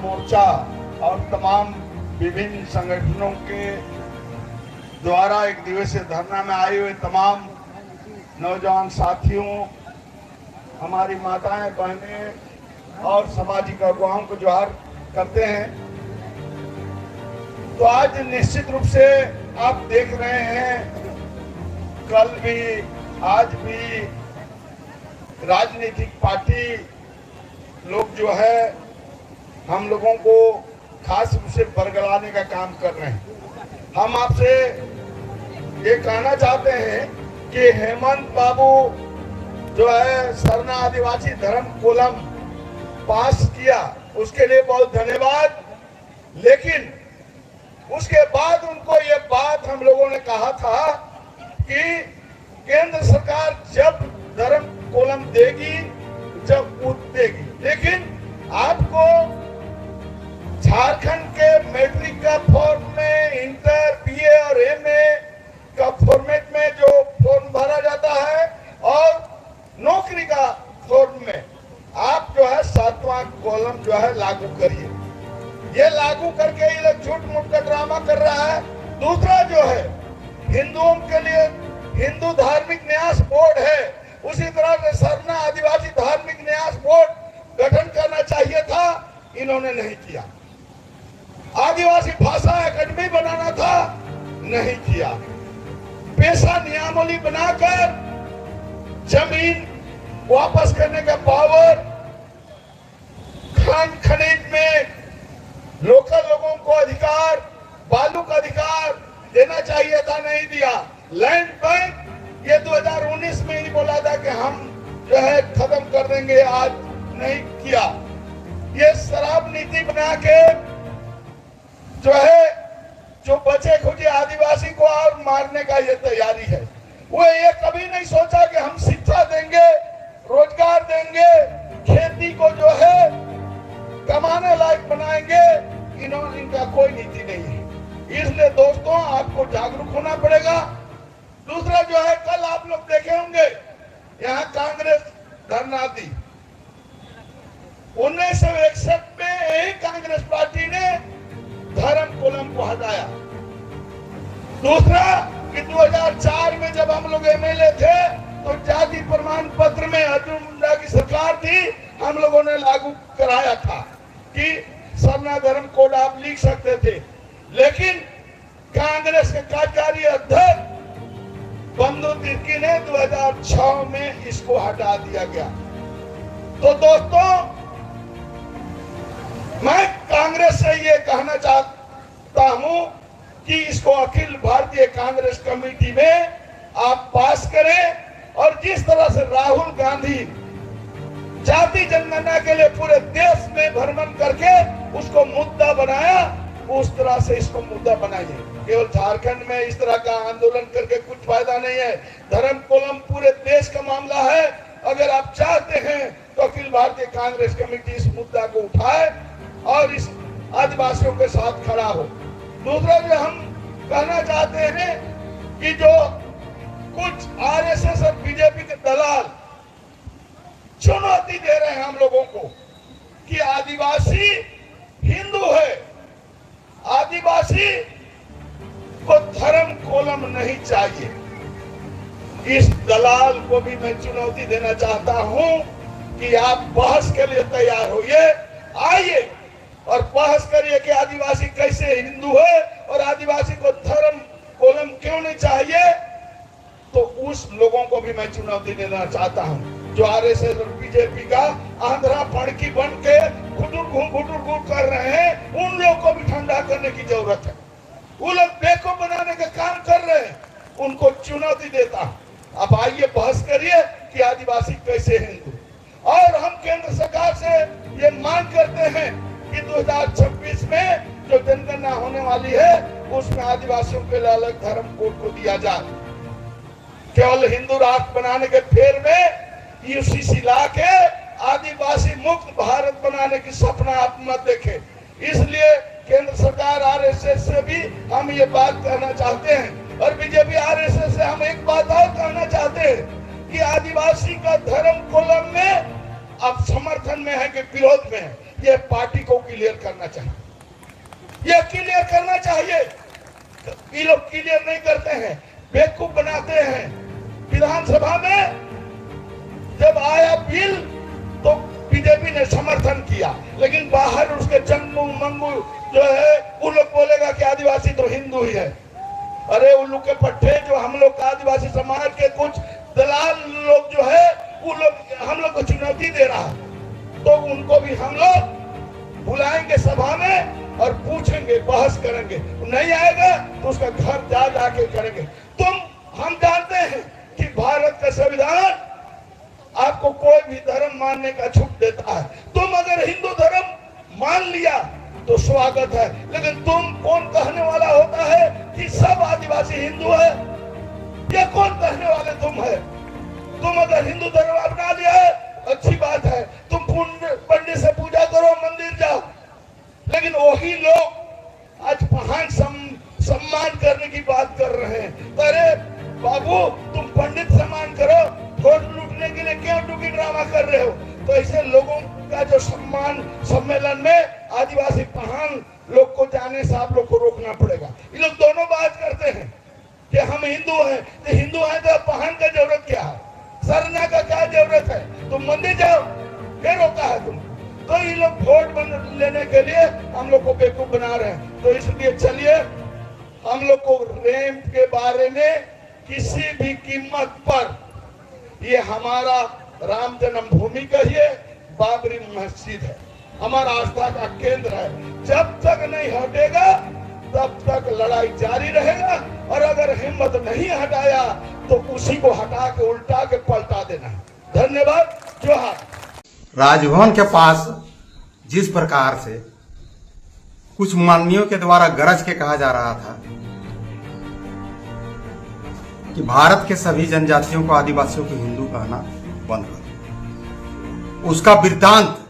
मोर्चा और तमाम विभिन्न संगठनों के द्वारा एक दिवसीय धरना में आए हुए तमाम नौजवान साथियों, हमारी माताएं, बहनें और सामाजिक अगुवाओं को जोहार करते हैं। तो आज निश्चित रूप से आप देख रहे हैं, कल भी आज भी राजनीतिक पार्टी लोग जो है हम लोगों को खास रूप से बरगलाने का काम कर रहे हैं। हम आपसे ये कहना चाहते हैं कि हेमंत बाबू जो है सरना आदिवासी धर्म कोलम पास किया, उसके लिए बहुत धन्यवाद। लेकिन उसके बाद उनको ये बात हम लोगों ने कहा था कि केंद्र सरकार जब धर्म कोलम देगी, जब कूद देगी, लेकिन आपको झारखंड के मैट्रिक का फॉर्म में, इंटर, बीए और एमए का फॉर्मेट में जो फॉर्म भरा जाता है और नौकरी का फॉर्म में आप जो है 7वां कॉलम जो है लागू करिए। ये लागू करके ये लोग झूठ मूठ का ड्रामा कर रहा है। दूसरा जो है, हिंदुओं के लिए हिंदू धार्मिक न्यास बोर्ड है, उसी तरह से सरना आदिवासी धार्मिक न्यास बोर्ड गठन करना चाहिए था, इन्होंने नहीं किया। आदिवासी भाषा अकादमी बनाना था, नहीं किया। पेशा नियमावली बनाकर जमीन वापस करने का पावर, खान खनिज में लोकल लोगों को अधिकार, बालू का अधिकार देना चाहिए था, नहीं दिया। लैंड बैंक ये 2019 में ही बोला था कि हम जो है खत्म कर देंगे, आज नहीं किया। ये शराब नीति बना के जो है जो बचे खुचे आदिवासी को और मारने का ये तैयारी है। वो ये कभी नहीं सोचा कि हम शिक्षा देंगे, रोजगार देंगे, खेती को जो है कमाने लायक बनाएंगे। इनका कोई नीति नहीं है। इसलिए दोस्तों, आपको जागरूक होना पड़ेगा। दूसरा जो है, कल आप लोग देखे होंगे यहाँ कांग्रेस धरना दी। 1961 में यही कांग्रेस पार्टी ने धर्म कोलम को हटाया। दूसरा कि 2004 में जब हम लोग एमएलए थे तो जाति प्रमाण पत्र में अर्जुन मुंडा की सरकार थी, हम लोगों ने लागू कराया था कि सरना धर्म कोड आप लिख सकते थे। लेकिन कांग्रेस के कार्यकारी अध्यक्ष बंधु तिर्की ने 2006 में इसको हटा दिया गया। तो दोस्तों, मैं कांग्रेस से ये कहना चाहता हूं कि इसको अखिल भारतीय कांग्रेस कमेटी में आप पास करें। और जिस तरह से राहुल गांधी जाति जनगणना के लिए पूरे देश में भ्रमण करके उसको मुद्दा बनाया, उस तरह से इसको मुद्दा बनाइए। केवल झारखंड में इस तरह का आंदोलन करके कुछ फायदा नहीं है। धर्म कोलम पूरे देश का मामला है। अगर आप चाहते हैं तो अखिल भारतीय कांग्रेस कमेटी इस मुद्दा को उठाए और इस आदिवासियों के साथ खड़ा हो। दूसरा जो हम कहना चाहते हैं कि जो कुछ आरएसएस और बीजेपी के दलाल चुनौती दे रहे हैं हम लोगों को कि आदिवासी हिंदू है, आदिवासी को धर्म कोलम नहीं चाहिए। इस दलाल को भी मैं चुनौती देना चाहता हूं कि आप बहस के लिए तैयार होइए, आइए और बहस करिए कि आदिवासी कैसे हिंदू है और आदिवासी को धर्म कोलम क्यों नहीं चाहिए। तो उस लोगों को भी मैं चुनौती देना चाहता हूं जो आरएसएस और बीजेपी का आंध्रा पड़की बन के घुटुर कर रहे हैं। उन लोगों को भी ठंडा करने की जरूरत है। वो लोग बेवकूफ बनाने का काम कर रहे हैं, उनको चुनौती देता हूं। अब आइए बहस करिए कि आदिवासी कैसे हिंदू। और हम केंद्र सरकार से ये मांग करते हैं कि 2026 में जो जनगणना होने वाली है उसमें आदिवासियों के लिए अलग धर्म कोड को दिया जाए। केवल हिंदू राष्ट्र बनाने के फेर में यूसीसी ला के आदिवासी मुक्त भारत बनाने की सपना आप मत देखें। इसलिए केंद्र सरकार आरएसएस से भी हम ये बात कहना चाहते हैं और बीजेपी आरएसएस से हम एक बात और कहना चाहते हैं कि आदिवासी का धर्म कोलम में अब समर्थन में है कि विरोध में है, ये पार्टी को क्लियर करना चाहिए, ये क्लियर करना चाहिए। ये लोग क्लियर नहीं करते हैं, बेवकूफ बनाते हैं। विधानसभा में जब आया बिल तो बीजेपी ने समर्थन किया, लेकिन बाहर उसके चंगू मंगू जो है वो लोग बोलेगा कि आदिवासी तो हिंदू ही है। अरे उल्लू के पट्टे, जो हम लोग आदिवासी समाज के कुछ दलाल लोग जो है वो लोग हम लोग को चुनौती दे रहा है, तो उनको भी हम लोग बुलाएंगे सभा में और पूछेंगे, बहस करेंगे। नहीं आएगा तो उसका घर जा जाके करेंगे। हम जानते हैं कि भारत का संविधान आपको कोई भी धर्म मानने का छूट देता है। तुम अगर हिंदू धर्म मान लिया तो स्वागत है, लेकिन तुम कौन कहने वाला होता है कि सब आदिवासी हिंदू है? ये कौन कहने वाले तुम है? तुम अगर हिंदू धर्म अपना लिया है अच्छी बात है, तुम पंडित से पूजा करो, मंदिर जाओ, लेकिन वही लोग आज महान सम्मान करने की बात कर रहे हैं। अरे बाबू, तुम पंडित सम्मान करो, वोट लूटने के लिए क्यों टूकी ड्रामा कर रहे हो? तो ऐसे लोगों का जो सम्मान सम्मेलन में आदिवासी महान लोग को जाने से आप लोग को रोकना पड़ेगा। ये लोग दोनों बात करते हैं कि हम हिंदू हैं, तो हिंदू हैं तो पहन का जरूरत क्या है? सरना का क्या जरूरत है? तुम मंदिर जाओ, क्या रोका है तुम? तो ये लोग वोट लेने के लिए हम लोग को बेवकूफ बना रहे हैं। तो इसलिए चलिए, हम लोग को रैंप के बारे में किसी भी कीमत पर, ये हमारा राम जन्मभूमि कहिए, बाबरी मस्जिद है, हमारा आस्था का केंद्र है। जब तक नहीं हटेगा तब तक लड़ाई जारी रहेगा, और अगर हिम्मत नहीं हटाया तो उसी को हटा के उल्टा के पलटा देना है। धन्यवाद, जोहार। राजभवन के पास जिस प्रकार से कुछ माननीयों के द्वारा गरज के कहा जा रहा था कि भारत के सभी जनजातियों को आदिवासियों को हिंदू कहना बंद करो, उसका वृत्तांत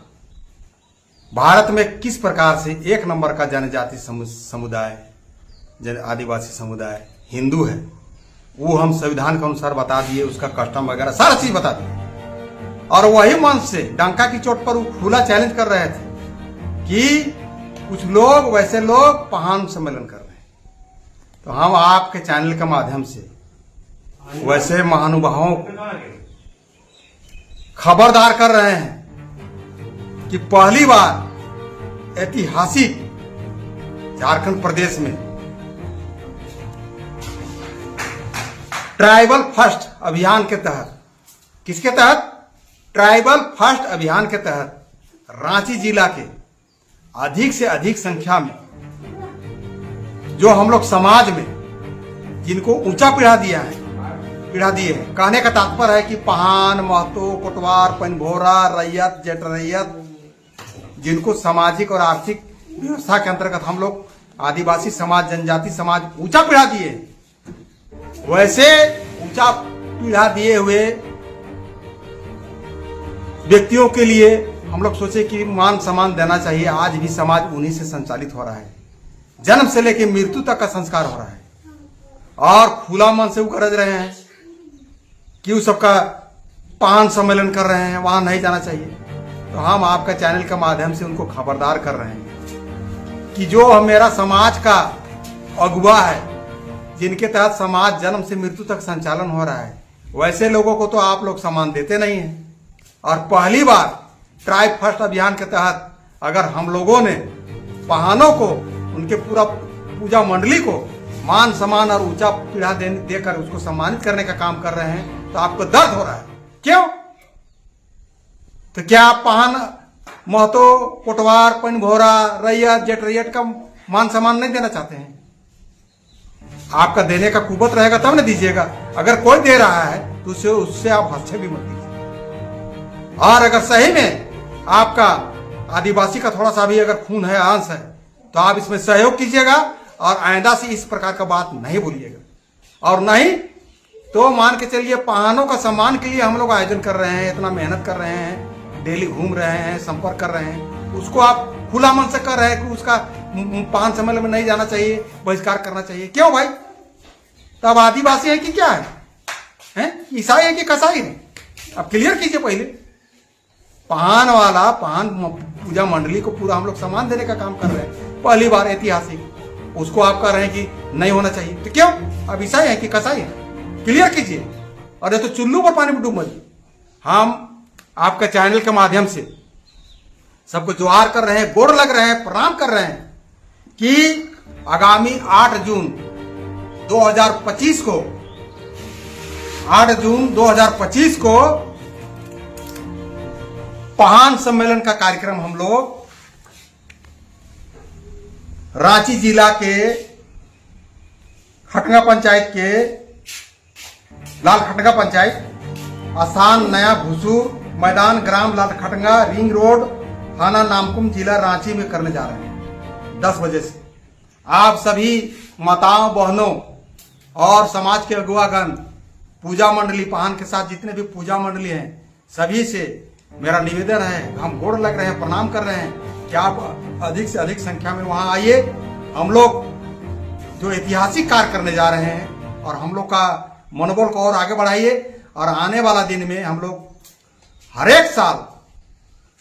भारत में किस प्रकार से एक नंबर का जनजाति समुदाय, आदिवासी समुदाय हिंदू है, वो हम संविधान के अनुसार बता दिए, उसका कस्टम वगैरह सारा चीज बता दिए। और वही मंच से डंका की चोट पर वो खुला चैलेंज कर रहे थे कि कुछ लोग, वैसे लोग पहान सम्मेलन कर रहे हैं। तो हम आपके चैनल के माध्यम से वैसे महानुभावों खबरदार कर रहे हैं कि पहली बार ऐतिहासिक झारखंड प्रदेश में ट्राइबल फर्स्ट अभियान के तहत, किसके तहत? ट्राइबल फर्स्ट अभियान के तहत रांची जिला के अधिक से अधिक संख्या में जो हम लोग समाज में जिनको ऊंचा पीढ़ा दिए हैं, कहने का तात्पर्य है कि पहान, महतो, कोटवार, पनभोरा, रैयत, जेठ रैयत, जिनको सामाजिक और आर्थिक व्यवस्था के अंतर्गत हम लोग आदिवासी समाज, जनजाति समाज ऊंचा पीढ़ा दिए, वैसे ऊंचा पीढ़ा दिए हुए व्यक्तियों के लिए हम लोग सोचे कि मान सम्मान देना चाहिए। आज भी समाज उन्हीं से संचालित हो रहा है, जन्म से लेकर मृत्यु तक का संस्कार हो रहा है, और खुला मन से वो गरज रहे हैं कि वो सबका पान सम्मेलन कर रहे हैं, वहां नहीं जाना चाहिए। तो हम आपका चैनल के माध्यम से उनको खबरदार कर रहे हैं कि जो मेरा समाज का अगुवा है, जिनके तहत समाज जन्म से मृत्यु तक संचालन हो रहा है, वैसे लोगों को तो आप लोग सम्मान देते नहीं हैं। और पहली बार ट्राइब फर्स्ट अभियान के तहत अगर हम लोगों ने पहानों को, उनके पूरा पूजा मंडली को मान सम्मान और ऊंचा पीढ़ा देकर उसको सम्मानित करने का काम कर रहे हैं, तो आपको दर्द हो रहा है। क्यों? तो क्या आप पहान, महतो, कोटवार, पनभोरा, रैयत, जेठ रैयत का मान सम्मान नहीं देना चाहते हैं? आपका देने का कुवत रहेगा तब न दीजिएगा। अगर कोई दे रहा है तो उससे आप हस्तक्षेप भी मत दीजिए। और अगर सही में आपका आदिवासी का थोड़ा सा भी अगर खून है, अंश है, तो आप इसमें सहयोग कीजिएगा और आइंदा से इस प्रकार का बात नहीं बोलिएगा। और नहीं तो मान के चलिए, पहानों का सम्मान के लिए हम लोग आयोजन कर रहे हैं, इतना मेहनत कर रहे हैं, डेली घूम रहे हैं, संपर्क कर रहे हैं, उसको आप खुला मन से कर रहे हैं कि उसका पहान सम्मेलन में नहीं जाना चाहिए, बहिष्कार करना चाहिए। क्यों भाई? तब आदिवासी है कि क्या है? ईसाई है कि कसाई है? अब क्लियर कीजिए पहले। पहान वाला, पहान पूजा मंडली को पूरा हम लोग सम्मान देने का काम कर रहे हैं, पहली बार ऐतिहासिक। उसको आप कह रहे हैं कि नहीं होना चाहिए, तो क्यों? अब ईसाई है कि कसाई है? क्लियर कीजिए। और ये तो चुल्लू पर पानी में डूब मत। हम आपका चैनल के माध्यम से सबको जोहार कर रहे हैं, गोड़ लग रहे हैं, प्रणाम कर रहे हैं कि आगामी 8 जून 2025 को 8 जून 2025 को पहान सम्मेलन का कार्यक्रम हम लोग रांची जिला के खटगा पंचायत के लाल खटगा पंचायत, स्थान नया भूसूर, मैदान ग्राम लाल खटगा, रिंग रोड, थाना नामकुम, जिला रांची में करने जा रहे हैं 10 बजे से। आप सभी माताओं बहनों और समाज के अगुवागण, पूजा मंडली पहान के साथ जितने भी पूजा मंडली हैं, सभी से मेरा निवेदन है, हम गोड़ लग रहे हैं, प्रणाम कर रहे हैं कि आप अधिक से अधिक संख्या में वहां आइए। हम लोग जो ऐतिहासिक कार्य करने जा रहे हैं और हम लोग का मनोबल को और आगे बढ़ाइए। और आने वाला दिन में हम लोग हर एक साल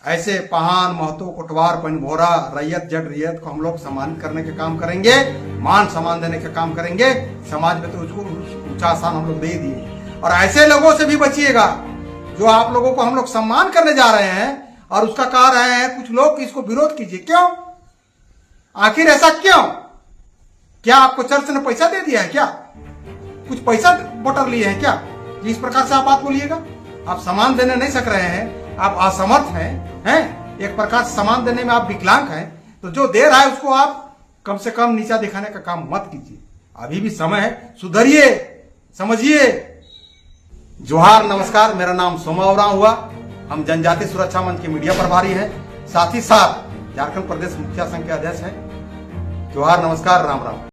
ऐसे पहान, महतो, कोटवार, पनभोरा, रैयत, जट रैयत को हम लोग सम्मानित करने का काम करेंगे, मान सम्मान देने का काम करेंगे। समाज में तो उसको ऊंचा स्थान हम लोग दे दिए। और ऐसे लोगों से भी बचिएगा जो आप लोगों को हम लोग सम्मान करने जा रहे हैं और उसका कह रहे हैं कुछ लोग कि इसको विरोध कीजिए। क्यों? आखिर ऐसा क्यों? क्या आपको चर्च ने पैसा दे दिया है क्या? कुछ पैसा बटर लिए हैं क्या? इस प्रकार से आप बात बोलिएगा। आप सम्मान देने नहीं सक रहे हैं, आप असमर्थ हैं, एक प्रकार से सम्मान देने में आप विकलांग हैं, तो जो दे रहा है उसको आप कम से कम नीचा दिखाने का काम मत कीजिए। अभी भी समय है, सुधरिए, समझिए। जोहार, नमस्कार। मेरा नाम सोमा उरांव हुआ। हम जनजाति सुरक्षा मंच के मीडिया प्रभारी हैं, साथ ही साथ झारखंड प्रदेश मुखिया संघ के अध्यक्ष हैं। जोहार, नमस्कार, राम राम।